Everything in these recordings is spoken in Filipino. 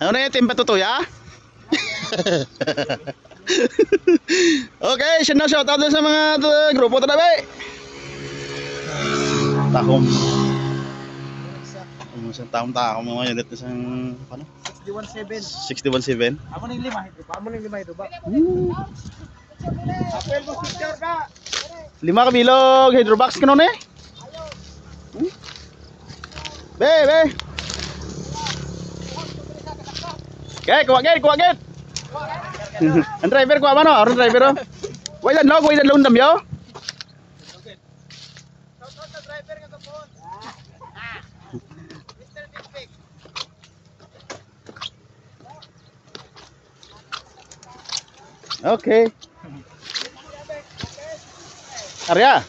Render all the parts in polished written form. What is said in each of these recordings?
Ano na yung timpa tutuya? Okay, siya na shoutout sa mga grupo tanabe. Tahom. Isang taong mga unit isang ano? 61.7. 61.7. Amo ning 5 ito ba? Apel mo picture ka. 5 kabilog hydrobox kanon eh. Be. Okay, kuha gate. Ang driver kuha ba no? Ang driver oh. Wait dan lundam yo. Driver ka po. Mr. Big. Okay. Arya.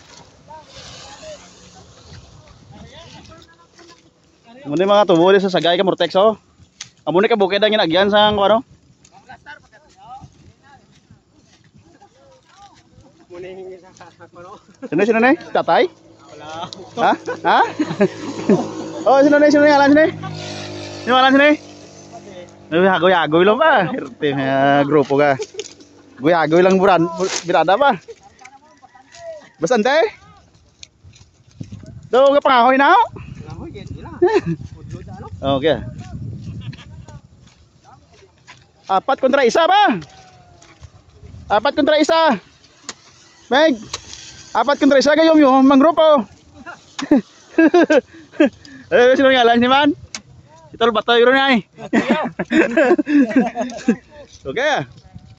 Muna yung mga tubo sa sagay ka Mortex oh. Amo ni ka bukid ang ginagyan sa ano? Muna hingi sa ano? Sino na? Tatay? Wala. Ha? Oh, sino na ngalan sini? Sino ngalan sini? Hagoy lang ba? Hirte grupo ka. Hagoy lang birada pa. Basante? Do ka pangahoy na? Pangahoy gid ila. Okay. 4 kontra 1 ba? 4 kontra 1. Meg. 4 kontra 1 kayo yung mang grupo. Sino ngalan si Man? Ito batoy ron ay. Okay.